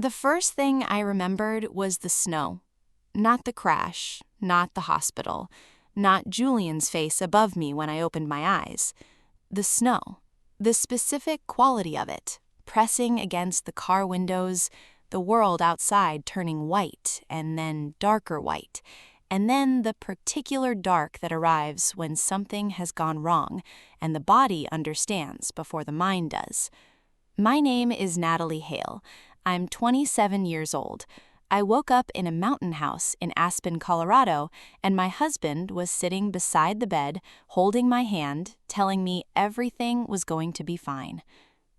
The first thing I remembered was the snow. Not the crash, not the hospital, not Julian's face above me when I opened my eyes. The snow, the specific quality of it, pressing against the car windows, the world outside turning white and then darker white, and then the particular dark that arrives when something has gone wrong and the body understands before the mind does. My name is Natalie Hale. I'm 27 years old. I woke up in a mountain house in Aspen, Colorado, and my husband was sitting beside the bed, holding my hand, telling me everything was going to be fine.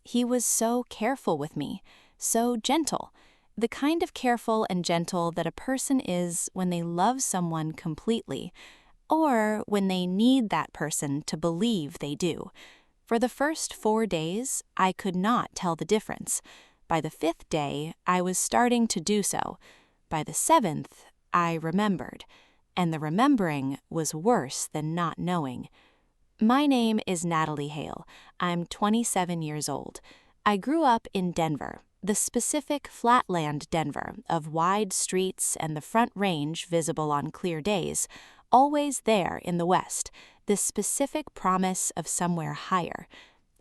He was so careful with me, so gentle, the kind of careful and gentle that a person is when they love someone completely, or when they need that person to believe they do. For the first 4 days, I could not tell the difference. By the 5th day, I was starting to do so. By the 7th, I remembered, and the remembering was worse than not knowing. My name is Natalie Hale. I'm 27 years old. I grew up in Denver, the specific flatland Denver of wide streets and the Front Range visible on clear days, always there in the West, the specific promise of somewhere higher.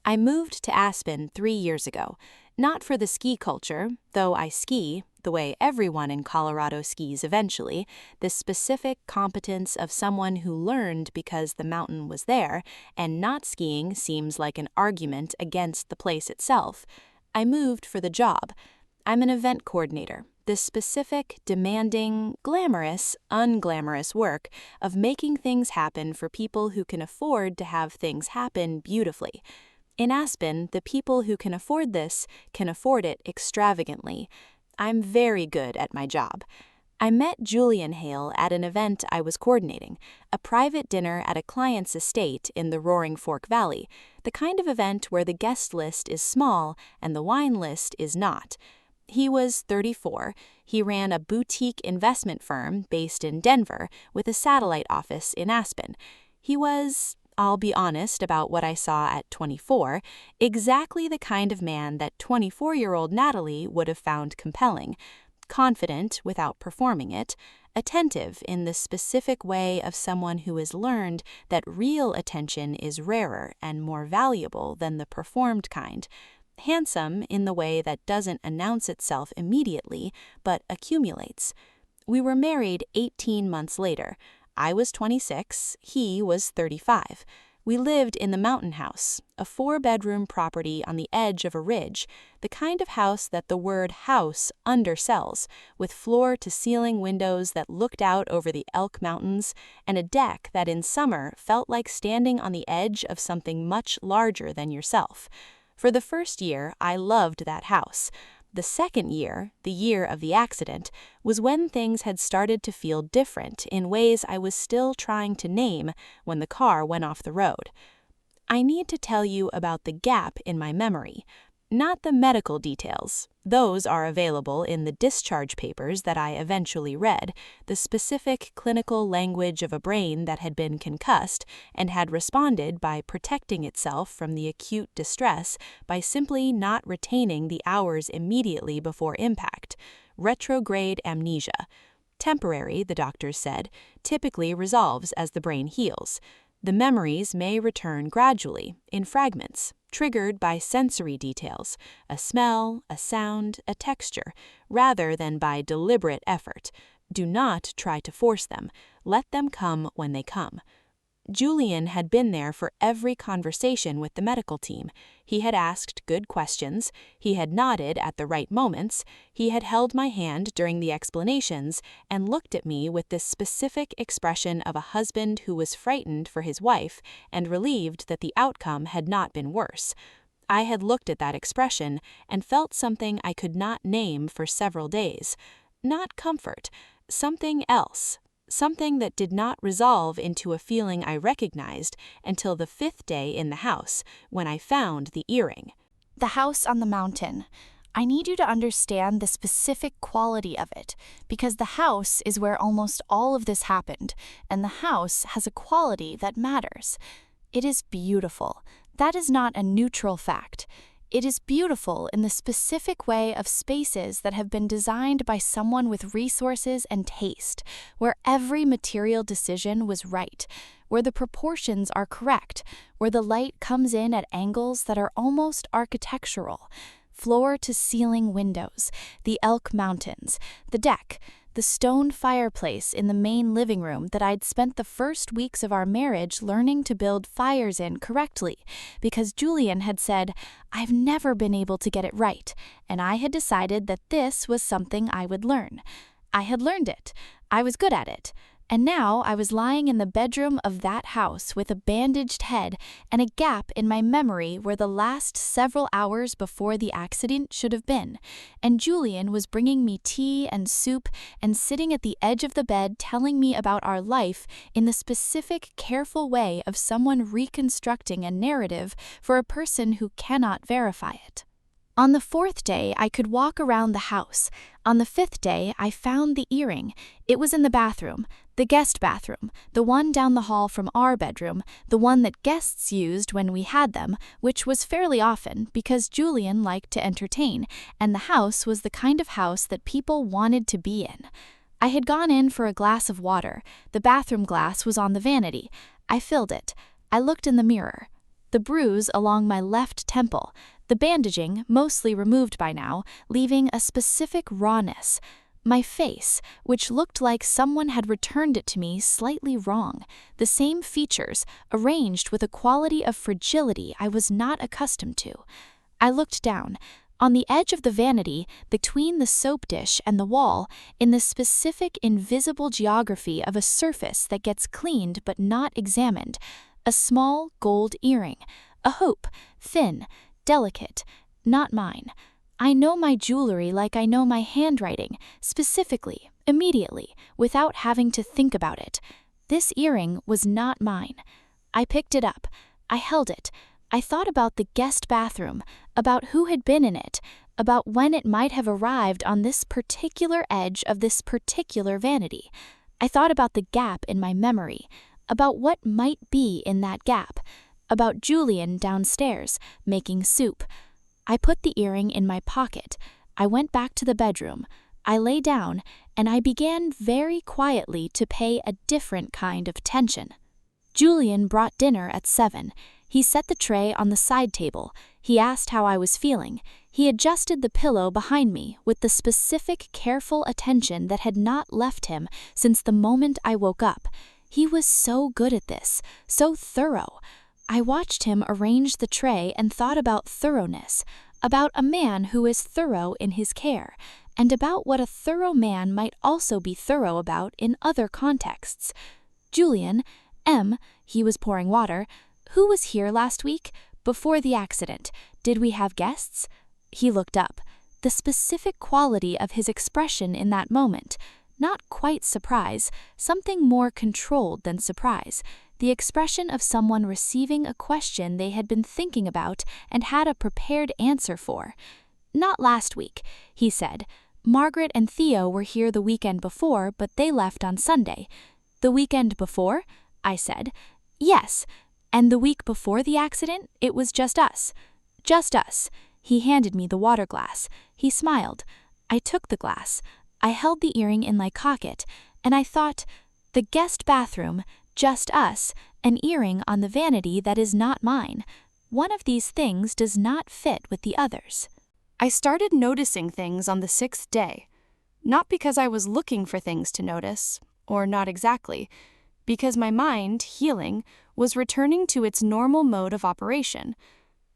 I moved to Aspen 3 years ago. Not for the ski culture, though I ski, the way everyone in Colorado skis eventually, the specific competence of someone who learned because the mountain was there, and not skiing seems like an argument against the place itself. I moved for the job. I'm an event coordinator, the specific, demanding, glamorous, unglamorous work of making things happen for people who can afford to have things happen beautifully. In Aspen, the people who can afford this can afford it extravagantly. I'm very good at my job. I met Julian Hale at an event I was coordinating, a private dinner at a client's estate in the Roaring Fork Valley, the kind of event where the guest list is small and the wine list is not. He was 34. He ran a boutique investment firm based in Denver with a satellite office in Aspen. He was, I'll be honest about what I saw at 24, exactly the kind of man that 24-year-old Natalie would have found compelling, confident without performing it, attentive in the specific way of someone who has learned that real attention is rarer and more valuable than the performed kind, handsome in the way that doesn't announce itself immediately but accumulates. We were married 18 months later. I was 26, he was 35. We lived in the mountain house, a 4-bedroom property on the edge of a ridge, the kind of house that the word house undersells, with floor-to-ceiling windows that looked out over the Elk Mountains and a deck that in summer felt like standing on the edge of something much larger than yourself. For the first year, I loved that house. The second year, the year of the accident, was when things had started to feel different in ways I was still trying to name when the car went off the road. I need to tell you about the gap in my memory, not the medical details. Those are available in the discharge papers that I eventually read, the specific clinical language of a brain that had been concussed and had responded by protecting itself from the acute distress by simply not retaining the hours immediately before impact. Retrograde amnesia. Temporary, the doctors said, typically resolves as the brain heals. The memories may return gradually, in fragments, triggered by sensory details, a smell, a sound, a texture, rather than by deliberate effort. Do not try to force them. Let them come when they come. Julian had been there for every conversation with the medical team. He had asked good questions. He had nodded at the right moments. He had held my hand during the explanations and looked at me with this specific expression of a husband who was frightened for his wife and relieved that the outcome had not been worse. I had looked at that expression and felt something I could not name for several days. Not comfort, something else. Something that did not resolve into a feeling I recognized until the 5th day in the house, when I found the earring. The house on the mountain. I need you to understand the specific quality of it, because the house is where almost all of this happened, and the house has a quality that matters. It is beautiful. That is not a neutral fact. It is beautiful in the specific way of spaces that have been designed by someone with resources and taste, where every material decision was right, where the proportions are correct, where the light comes in at angles that are almost architectural. Floor-to-ceiling windows, the Elk Mountains, the deck, the stone fireplace in the main living room that I'd spent the first weeks of our marriage learning to build fires in correctly, because Julian had said, "I've never been able to get it right," and I had decided that this was something I would learn. I had learned it. I was good at it. And now I was lying in the bedroom of that house with a bandaged head and a gap in my memory where the last several hours before the accident should have been. And Julian was bringing me tea and soup and sitting at the edge of the bed telling me about our life in the specific, careful way of someone reconstructing a narrative for a person who cannot verify it. On the 4th day, I could walk around the house. On the 5th day, I found the earring. It was in the bathroom, the guest bathroom, the one down the hall from our bedroom, the one that guests used when we had them, which was fairly often because Julian liked to entertain, and the house was the kind of house that people wanted to be in. I had gone in for a glass of water. The bathroom glass was on the vanity. I filled it. I looked in the mirror. The bruise along my left temple, the bandaging, mostly removed by now, leaving a specific rawness. My face, which looked like someone had returned it to me slightly wrong. The same features, arranged with a quality of fragility I was not accustomed to. I looked down. On the edge of the vanity, between the soap dish and the wall, in the specific invisible geography of a surface that gets cleaned but not examined, a small gold earring, a hoop, thin, delicate, not mine. I know my jewelry like I know my handwriting, specifically, immediately, without having to think about it. This earring was not mine. I picked it up. I held it. I thought about the guest bathroom, about who had been in it, about when it might have arrived on this particular edge of this particular vanity. I thought about the gap in my memory, about what might be in that gap, about Julian downstairs making soup. I put the earring in my pocket. I went back to the bedroom. I lay down, and I began very quietly to pay a different kind of attention. Julian brought dinner at 7. He set the tray on the side table. He asked how I was feeling. He adjusted the pillow behind me with the specific, careful attention that had not left him since the moment I woke up. He was so good at this, so thorough. I watched him arrange the tray and thought about thoroughness, about a man who is thorough in his care, and about what a thorough man might also be thorough about in other contexts. Julian, he was pouring water. Who was here last week? Before the accident. Did we have guests? He looked up. The specific quality of his expression in that moment. Not quite surprise, something more controlled than surprise. The expression of someone receiving a question they had been thinking about and had a prepared answer for. Not last week, he said. Margaret and Theo were here the weekend before, but they left on Sunday. The weekend before? I said. Yes. And the week before the accident, it was just us. Just us. He handed me the water glass. He smiled. I took the glass. I held the earring in my pocket, and I thought, the guest bathroom, just us, an earring on the vanity that is not mine. One of these things does not fit with the others. I started noticing things on the 6th day. Not because I was looking for things to notice, or not exactly, because my mind, healing, was returning to its normal mode of operation.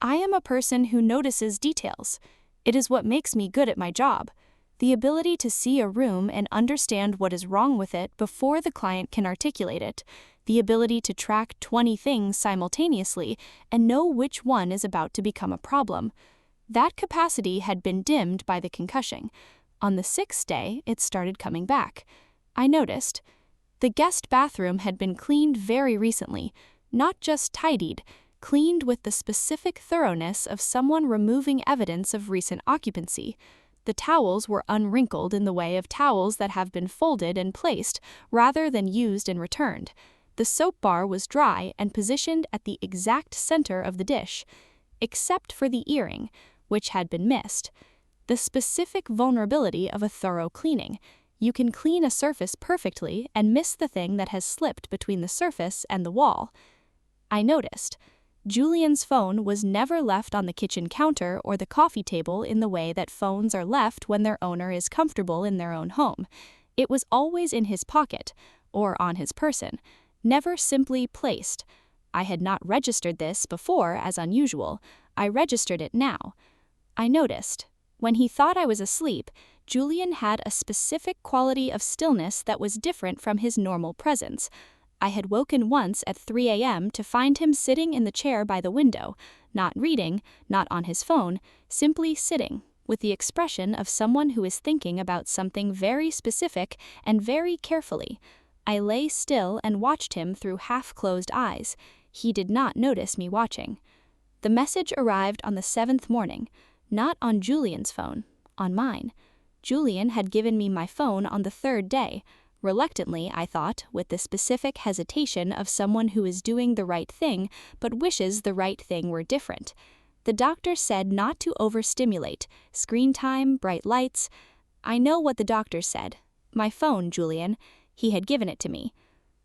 I am a person who notices details. It is what makes me good at my job. The ability to see a room and understand what is wrong with it before the client can articulate it. The ability to track 20 things simultaneously and know which one is about to become a problem. That capacity had been dimmed by the concussion. On the 6th day, it started coming back. I noticed. The guest bathroom had been cleaned very recently, not just tidied, cleaned with the specific thoroughness of someone removing evidence of recent occupancy. The towels were unwrinkled in the way of towels that have been folded and placed rather than used and returned. The soap bar was dry and positioned at the exact center of the dish. except for the earring, which had been missed. The specific vulnerability of a thorough cleaning. You can clean a surface perfectly and miss the thing that has slipped between the surface and the wall. I noticed. Julian's phone was never left on the kitchen counter or the coffee table in the way that phones are left when their owner is comfortable in their own home. It was always in his pocket, or on his person, never simply placed. I had not registered this before as unusual. I registered it now. I noticed. When he thought I was asleep, Julian had a specific quality of stillness that was different from his normal presence. I had woken once at 3 a.m. to find him sitting in the chair by the window, not reading, not on his phone, simply sitting, with the expression of someone who is thinking about something very specific and very carefully. I lay still and watched him through half-closed eyes. He did not notice me watching. The message arrived on the 7th morning, not on Julian's phone, on mine. Julian had given me my phone on the 3rd day. Reluctantly, I thought, with the specific hesitation of someone who is doing the right thing but wishes the right thing were different. The doctor said not to overstimulate, screen time, bright lights. I know what the doctor said. My phone, Julian. He had given it to me.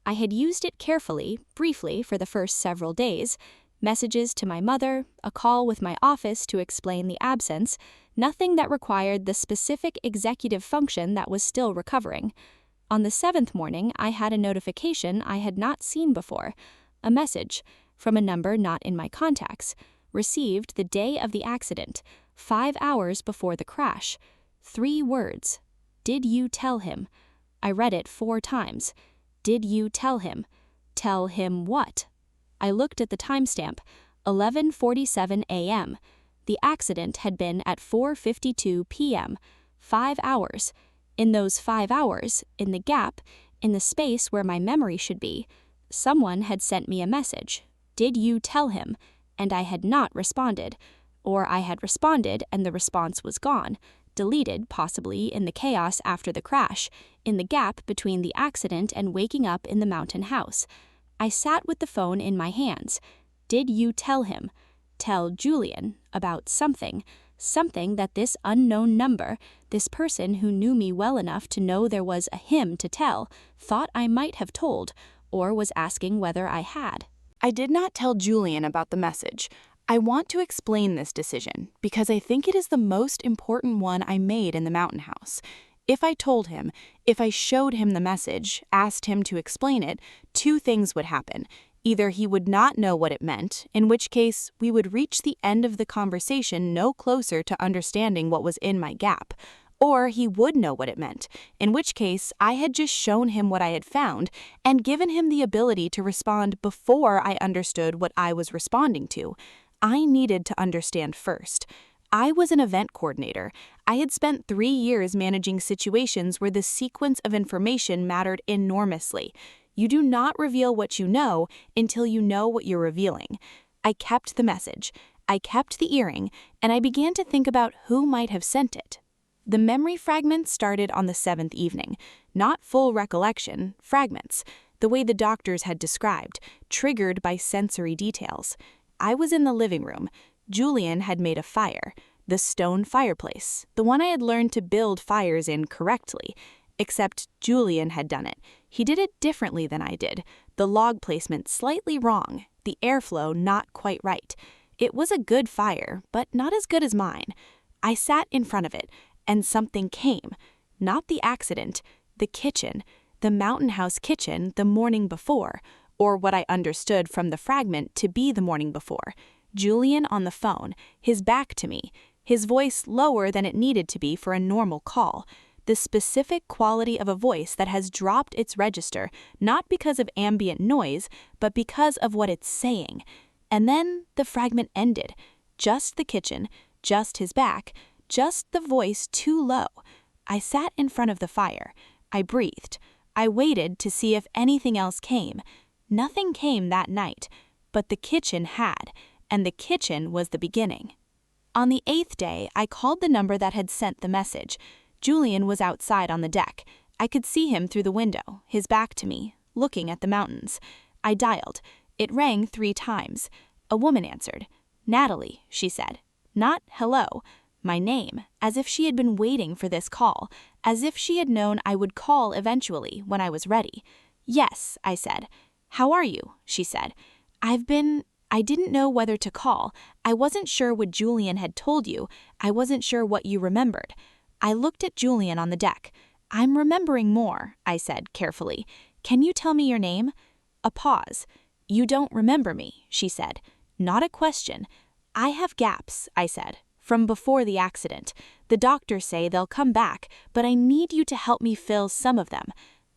I had used it carefully, briefly, for the first several days. Messages to my mother, a call with my office to explain the absence, nothing that required the specific executive function that was still recovering. On the 7th morning, I had a notification I had not seen before, a message from a number not in my contacts, received the day of the accident, 5 hours before the crash. 3 words. Did you tell him? I read it 4 times. Did you tell him? Tell him what? I looked at the timestamp, 11:47 a.m. The accident had been at 4:52 p.m., 5 hours. In those 5 hours, in the gap, in the space where my memory should be, someone had sent me a message. Did you tell him? And I had not responded. Or I had responded and the response was gone, deleted possibly in the chaos after the crash, in the gap between the accident and waking up in the mountain house. I sat with the phone in my hands. Did you tell him? Tell Julian about something that this unknown number, this person who knew me well enough to know there was a him to tell, thought I might have told, or was asking whether I had. I did not tell Julian about the message. I want to explain this decision because I think it is the most important one I made in the mountain house. If I told him, if I showed him the message, asked him to explain it, 2 things would happen. Either he would not know what it meant, in which case we would reach the end of the conversation no closer to understanding what was in my gap, or he would know what it meant, in which case I had just shown him what I had found and given him the ability to respond before I understood what I was responding to. I needed to understand first. I was an event coordinator. I had spent 3 years managing situations where the sequence of information mattered enormously. You do not reveal what you know until you know what you're revealing. I kept the message. I kept the earring, and I began to think about who might have sent it. The memory fragments started on the 7th evening. Not full recollection, fragments, the way the doctors had described, triggered by sensory details. I was in the living room. Julian had made a fire, the stone fireplace, the one I had learned to build fires in correctly. Except Julian had done it. He did it differently than I did. The log placement slightly wrong, the airflow not quite right. It was a good fire, but not as good as mine. I sat in front of it, and something came. Not the accident, the kitchen, the mountain house kitchen the morning before, or what I understood from the fragment to be the morning before. Julian on the phone, his back to me, his voice lower than it needed to be for a normal call. The specific quality of a voice that has dropped its register, not because of ambient noise, but because of what it's saying. And then the fragment ended. Just the kitchen, just his back, just the voice too low. I sat in front of the fire. I breathed. I waited to see if anything else came. Nothing came that night, but the kitchen had, and the kitchen was the beginning. On the 8th day, I called the number that had sent the message. Julian was outside on the deck. I could see him through the window, his back to me, looking at the mountains. I dialed. It rang 3 times. A woman answered. "Natalie," she said. Not "hello," my name, as if she had been waiting for this call, as if she had known I would call eventually when I was ready. "Yes," I said. "How are you?" she said. I didn't know whether to call. I wasn't sure what Julian had told you. I wasn't sure what you remembered. I looked at Julian on the deck. "I'm remembering more," I said carefully. "Can you tell me your name?" A pause. "You don't remember me," she said. Not a question. "I have gaps," I said, "from before the accident. The doctors say they'll come back, but I need you to help me fill some of them."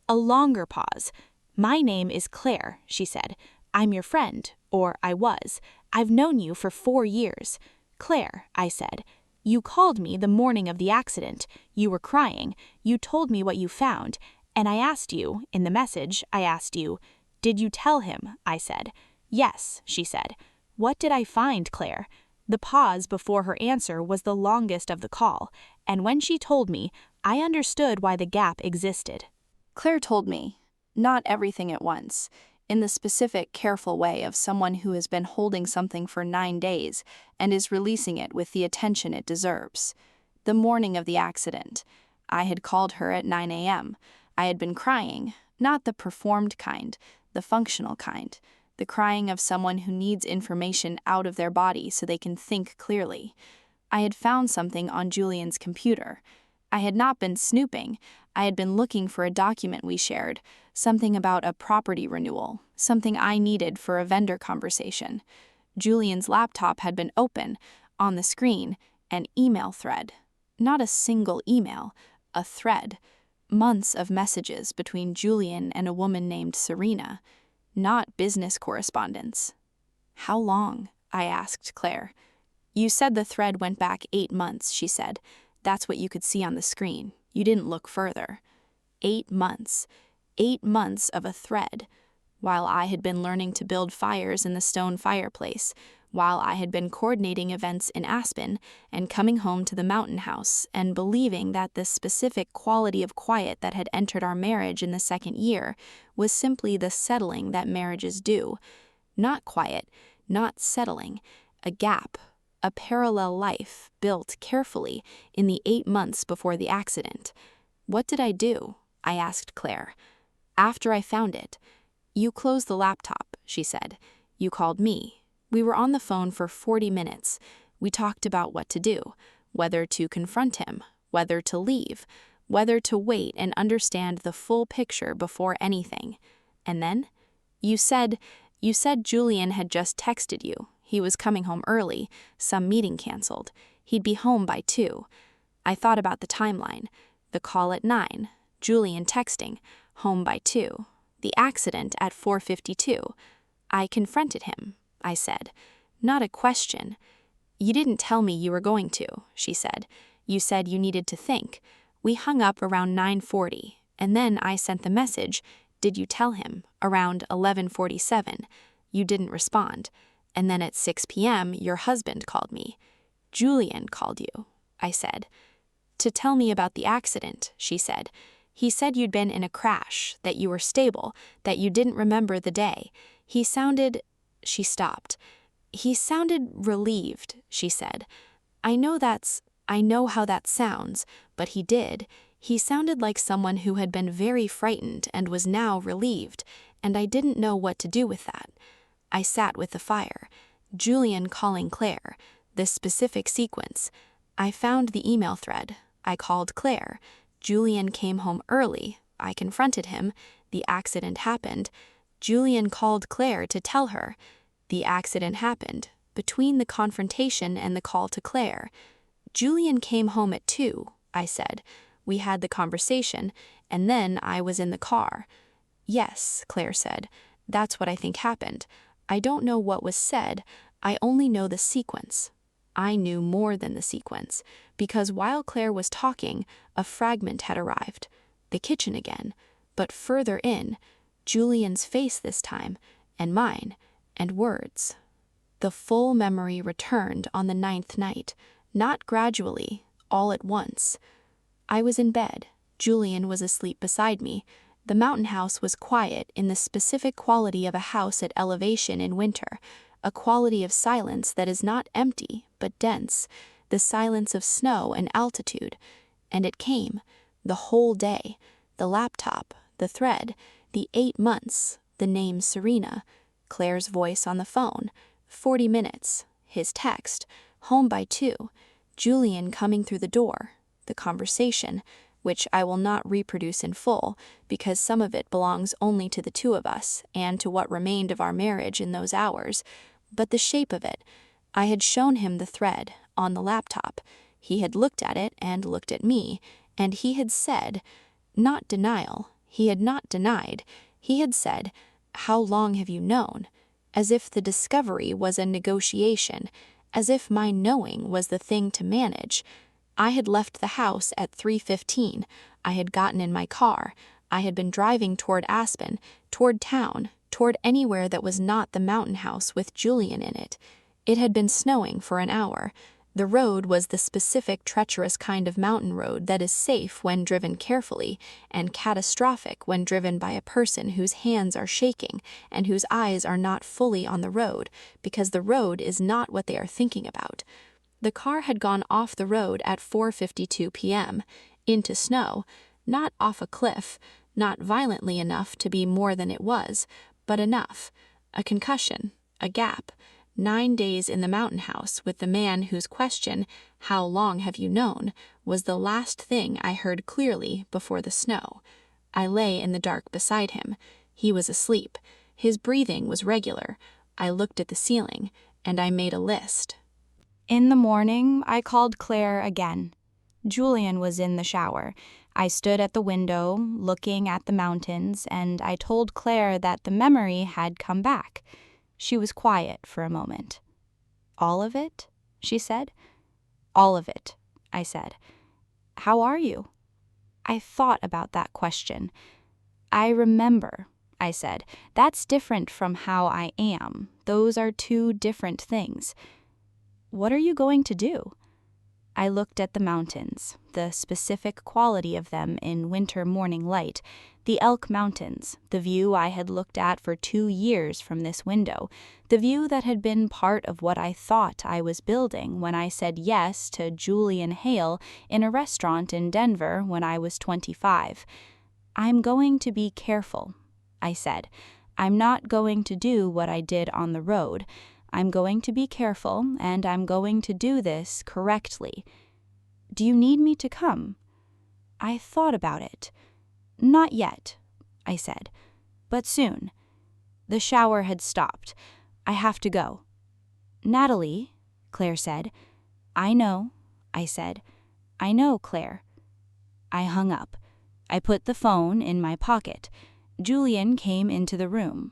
A longer pause. "My name is Claire," she said. "I'm your friend, or I was. I've known you for 4 years. Claire," I said. "You called me the morning of the accident. You were crying. You told me what you found. And I asked you, in the message, I asked you, 'Did you tell him?' I said. 'Yes,' she said. 'What did I find, Claire?' The pause before her answer was the longest of the call, and when she told me, I understood why the gap existed. Claire told me, not everything at once, in the specific, careful way of someone who has been holding something for 9 days and is releasing it with the attention it deserves. The morning of the accident, I had called her at 9 a.m. I had been crying, not the performed kind, the functional kind, the crying of someone who needs information out of their body so they can think clearly. I had found something on Julian's computer. I had not been snooping. I had been looking for a document we shared, something about a property renewal, something I needed for a vendor conversation. Julian's laptop had been open, on the screen, an email thread. Not a single email, a thread. Months of messages between Julian and a woman named Serena. Not business correspondence. "How long?" I asked Claire. "You said the thread went back 8 months," she said. "That's what you could see on the screen. You didn't look further." 8 months. 8 months of a thread. While I had been learning to build fires in the stone fireplace, while I had been coordinating events in Aspen and coming home to the mountain house and believing that the specific quality of quiet that had entered our marriage in the 2nd year was simply the settling that marriages do. Not quiet, not settling, a gap, a parallel life built carefully in the 8 months before the accident. "What did I do?" I asked Claire. "After I found it." "You closed the laptop," she said. "You called me. We were on the phone for 40 minutes. We talked about what to do, whether to confront him, whether to leave, whether to wait and understand the full picture before anything. And then? You said Julian had just texted you. He was coming home early, some meeting canceled. He'd be home by 2. I thought about the timeline. The call at 9, Julian texting, home by 2. The accident at 4:52. I confronted him. I said, "Not a question." "You didn't tell me you were going to," she said. "You said you needed to think." We hung up around 9:40, and then I sent the message, "Did you tell him?" around 11:47. You didn't respond. And then at 6 p.m., your husband called me. "Julian called you," I said. "To tell me about the accident," she said. "He said you'd been in a crash, that you were stable, that you didn't remember the day. He sounded..." She stopped. "He sounded relieved," she said. I know how that sounds, but he did. He sounded like someone who had been very frightened and was now relieved, and I didn't know what to do with that." I sat with the fire. Julian calling Claire. This specific sequence. I found the email thread. I called Claire. Julian came home early. I confronted him. The accident happened. Julian called Claire to tell her. The accident happened. Between the confrontation and the call to Claire. "Julian came home at 2, I said. We had the conversation, and then I was in the car." "Yes," Claire said. "That's what I think happened. I don't know what was said. I only know the sequence." I knew more than the sequence, because while Claire was talking, a fragment had arrived. The kitchen again, but further in, Julian's face this time, and mine, and words. The full memory returned on the 9th night, not gradually, all at once. I was in bed. Julian was asleep beside me. The mountain house was quiet in the specific quality of a house at elevation in winter, a quality of silence that is not empty but dense, the silence of snow and altitude. And it came, the whole day, the laptop, the thread, the 8 months, the name Serena, Claire's voice on the phone, 40 minutes, his text, home by 2, Julian coming through the door, the conversation, which I will not reproduce in full because some of it belongs only to the two of us and to what remained of our marriage in those hours, but the shape of it. I had shown him the thread on the laptop. He had looked at it and looked at me, and he had said, not denial, he had not denied, he had said, "How long have you known?" As if the discovery was a negotiation, as if my knowing was the thing to manage. I had left the house at 3:15. I had gotten in my car. I had been driving toward Aspen, toward town, toward anywhere that was not the mountain house with Julian in it. It had been snowing for an hour. The road was the specific treacherous kind of mountain road that is safe when driven carefully and catastrophic when driven by a person whose hands are shaking and whose eyes are not fully on the road because the road is not what they are thinking about. The car had gone off the road at 4:52 p.m., into snow, not off a cliff, not violently enough to be more than it was, but enough. A concussion, a gap. 9 days in the mountain house with the man whose question, "How long have you known?" was the last thing I heard clearly before the snow. I lay in the dark beside him. He was asleep. His breathing was regular. I looked at the ceiling, and I made a list. In the morning, I called Claire again. Julian was in the shower. I stood at the window, looking at the mountains, and I told Claire that the memory had come back. She was quiet for a moment. "All of it?" she said. "All of it," I said. "How are you?" I thought about that question. "I remember," I said. "That's different from how I am. Those are two different things." "What are you going to do?" I looked at the mountains, the specific quality of them in winter morning light, the Elk Mountains, the view I had looked at for 2 years from this window, the view that had been part of what I thought I was building when I said yes to Julian Hale in a restaurant in Denver when I was 25. "I'm going to be careful," I said. "I'm not going to do what I did on the road. I'm going to be careful, and I'm going to do this correctly. Do you need me to come?" I thought about it. "Not yet," I said, "but soon." The shower had stopped. "I have to go." "Natalie," Claire said. "I know," I said. "I know, Claire." I hung up. I put the phone in my pocket. Julian came into the room.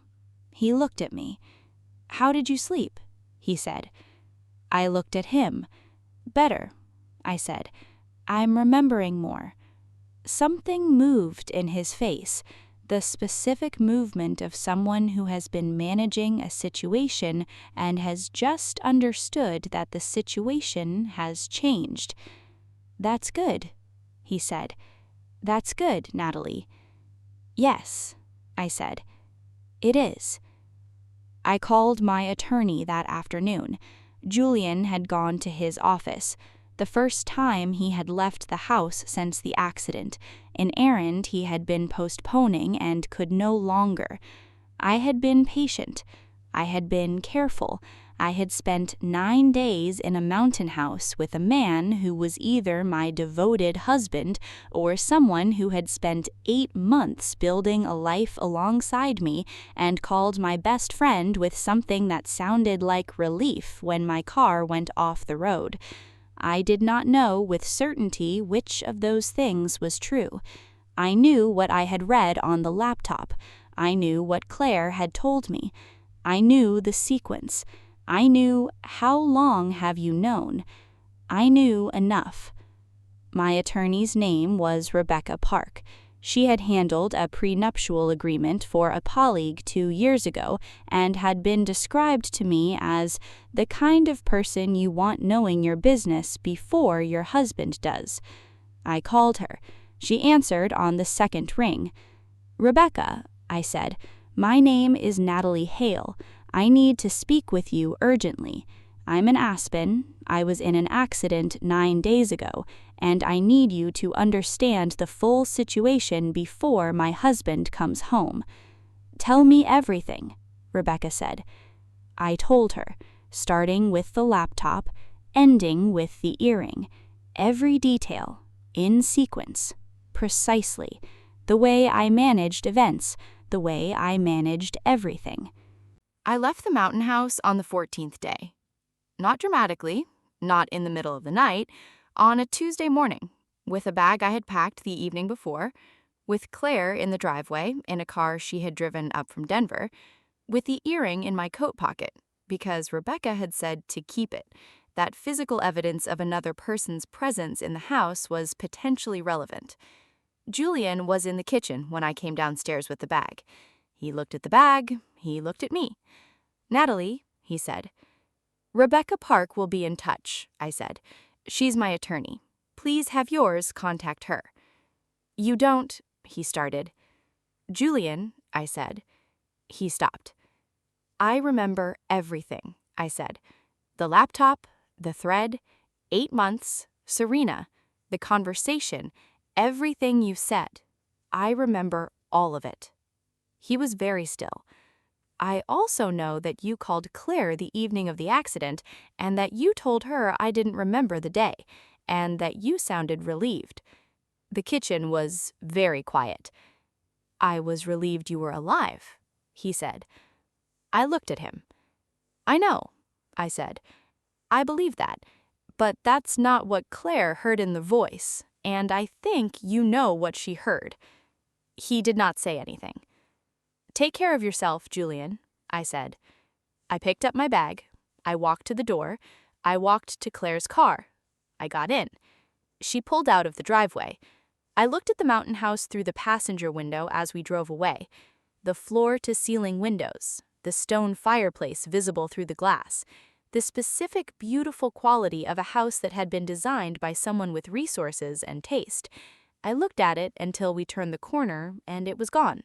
He looked at me. "How did you sleep?" he said. I looked at him. "Better," I said. "I'm remembering more." Something moved in his face, the specific movement of someone who has been managing a situation and has just understood that the situation has changed. "That's good," he said. "That's good, Natalie." "Yes," I said. "It is." I called my attorney that afternoon. Julian had gone to his office. The first time he had left the house since the accident, an errand he had been postponing and could no longer. I had been patient. I had been careful. I had spent 9 days in a mountain house with a man who was either my devoted husband or someone who had spent 8 months building a life alongside me and called my best friend with something that sounded like relief when my car went off the road. I did not know with certainty which of those things was true. I knew what I had read on the laptop. I knew what Claire had told me. I knew the sequence. I knew, "How long have you known?" I knew enough. My attorney's name was Rebecca Park. She had handled a prenuptial agreement for a colleague 2 years ago and had been described to me as the kind of person you want knowing your business before your husband does. I called her. She answered on the second ring. "Rebecca," I said, "my name is Natalie Hale. I need to speak with you urgently. I'm in Aspen. I was in an accident 9 days ago, and I need you to understand the full situation before my husband comes home. Tell me everything, Rebecca said. I told her, starting with the laptop, ending with the earring, every detail, in sequence, precisely, the way I managed events, the way I managed everything. I left the mountain house on the 14th day. Not dramatically, not in the middle of the night, on a Tuesday morning, with a bag I had packed the evening before, with Claire in the driveway in a car she had driven up from Denver, with the earring in my coat pocket, because Rebecca had said to keep it, that physical evidence of another person's presence in the house was potentially relevant. Julian was in the kitchen when I came downstairs with the bag. He looked at the bag, he looked at me. Natalie, he said. Rebecca Park will be in touch, I said. She's my attorney. Please have yours contact her. You don't, he started. Julian, I said. He stopped. I remember everything, I said. The laptop, the thread, 8 months, Serena, the conversation, everything you said. I remember all of it. He was very still. I also know that you called Claire the evening of the accident and that you told her I didn't remember the day and that you sounded relieved. The kitchen was very quiet. I was relieved you were alive, he said. I looked at him. I know, I said. I believe that, but that's not what Claire heard in the voice, and I think you know what she heard. He did not say anything. Take care of yourself, Julian, I said. I picked up my bag. I walked to the door. I walked to Claire's car. I got in. She pulled out of the driveway. I looked at the mountain house through the passenger window as we drove away. The floor-to-ceiling windows, the stone fireplace visible through the glass, the specific beautiful quality of a house that had been designed by someone with resources and taste. I looked at it until we turned the corner, and it was gone.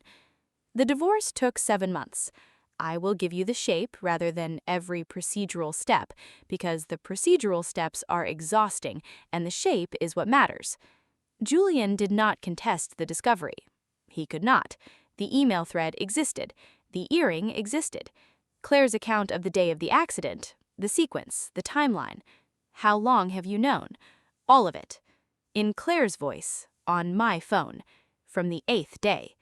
The divorce took 7 months. I will give you the shape rather than every procedural step, because the procedural steps are exhausting, and the shape is what matters. Julian did not contest the discovery. He could not. The email thread existed. The earring existed. Claire's account of the day of the accident, the sequence, the timeline. How long have you known? All of it. In Claire's voice, on my phone, from the 8th day.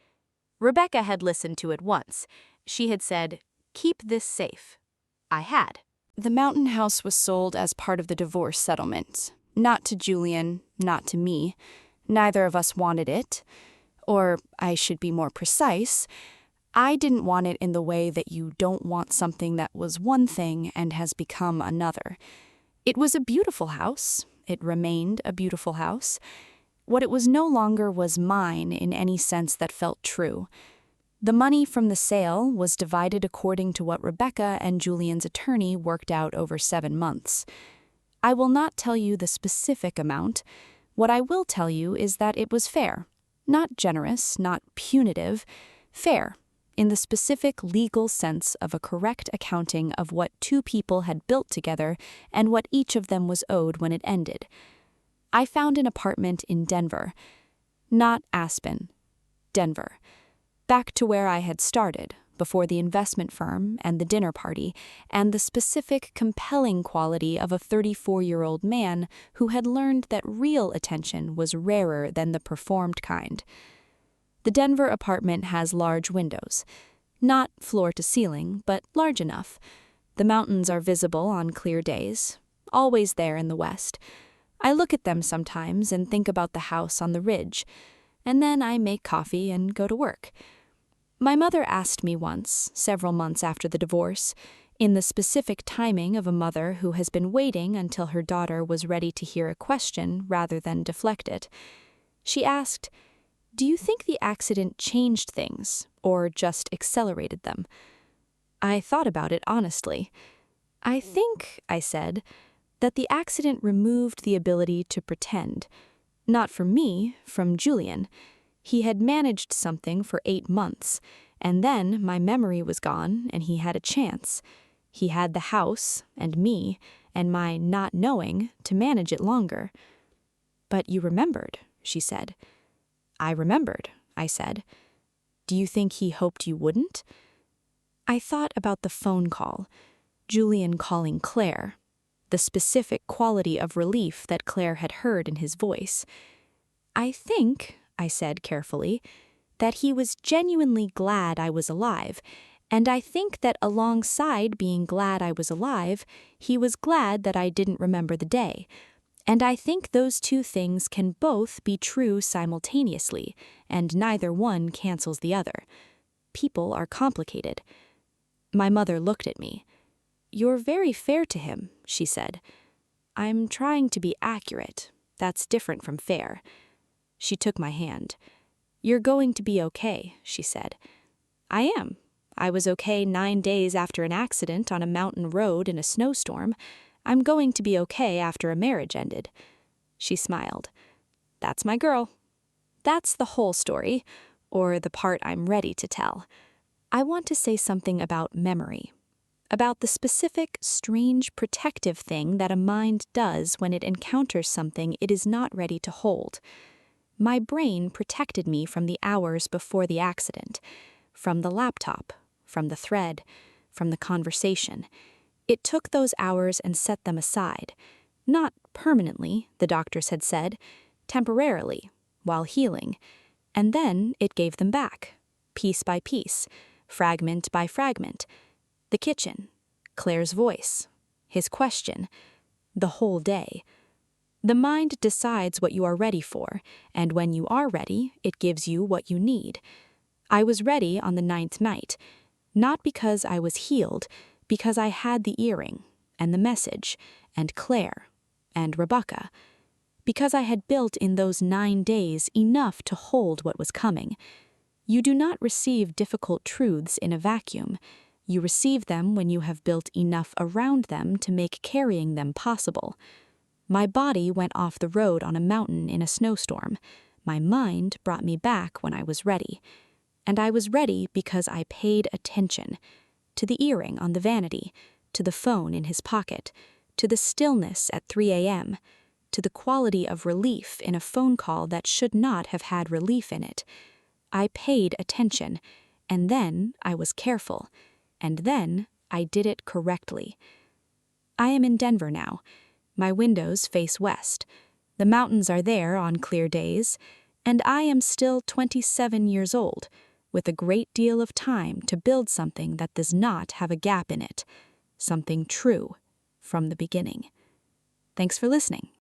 Rebecca had listened to it once. She had said, "Keep this safe." I had. The mountain house was sold as part of the divorce settlement. Not to Julian, not to me. Neither of us wanted it. Or, I should be more precise, I didn't want it in the way that you don't want something that was one thing and has become another. It was a beautiful house. It remained a beautiful house. What it was no longer was mine in any sense that felt true. The money from the sale was divided according to what Rebecca and Julian's attorney worked out over 7 months. I will not tell you the specific amount. What I will tell you is that it was fair. Not generous, not punitive. Fair, in the specific legal sense of a correct accounting of what 2 people had built together and what each of them was owed when it ended. I found an apartment in Denver. Not Aspen. Denver. Back to where I had started, before the investment firm and the dinner party, and the specific compelling quality of a 34-year-old man who had learned that real attention was rarer than the performed kind. The Denver apartment has large windows. Not floor to ceiling, but large enough. The mountains are visible on clear days, always there in the west. I look at them sometimes and think about the house on the ridge, and then I make coffee and go to work. My mother asked me once, several months after the divorce, in the specific timing of a mother who has been waiting until her daughter was ready to hear a question rather than deflect it. She asked, "Do you think the accident changed things, or just accelerated them?" I thought about it honestly. I think, I said, that the accident removed the ability to pretend. Not from me, from Julian. He had managed something for 8 months, And then my memory was gone, and he had a chance. He had the house, and me, and my not knowing to manage it longer. "But you remembered," she said. "I remembered," I said. "Do you think he hoped you wouldn't?" I thought about the phone call, Julian calling Claire, the specific quality of relief that Claire had heard in his voice. "I think," I said carefully, "that he was genuinely glad I was alive, and I think that alongside being glad I was alive, he was glad that I didn't remember the day. And I think those two things can both be true simultaneously, and neither one cancels the other. People are complicated." My mother looked at me. "You're very fair to him," she said. "I'm trying to be accurate. That's different from fair." She took my hand. "You're going to be okay," she said. "I am. I was okay 9 days after an accident on a mountain road in a snowstorm. I'm going to be okay after a marriage ended." She smiled. "That's my girl. That's the whole story, or the part I'm ready to tell. I want to say something about memory, about the specific, strange, protective thing that a mind does when it encounters something it is not ready to hold. My brain protected me from the hours before the accident, from the laptop, from the thread, from the conversation. It took those hours and set them aside. Not permanently, the doctors had said, temporarily, while healing. And then it gave them back, piece by piece, fragment by fragment. The kitchen, Claire's voice, his question, the whole day. The mind decides what you are ready for, and when you are ready, it gives you what you need. I was ready on the 9th night, not because I was healed, because I had the earring, and the message, and Claire, and Rebecca. Because I had built in those 9 days enough to hold what was coming. You do not receive difficult truths in a vacuum. You receive them when you have built enough around them to make carrying them possible. My body went off the road on a mountain in a snowstorm. My mind brought me back when I was ready. And I was ready because I paid attention. To the earring on the vanity, to the phone in his pocket, to the stillness at 3 a.m., to the quality of relief in a phone call that should not have had relief in it. I paid attention, and then I was careful, and then I did it correctly. I am in Denver now. My windows face west. The mountains are there on clear days, and I am still 27 years old, with a great deal of time to build something that does not have a gap in it, something true from the beginning. Thanks for listening.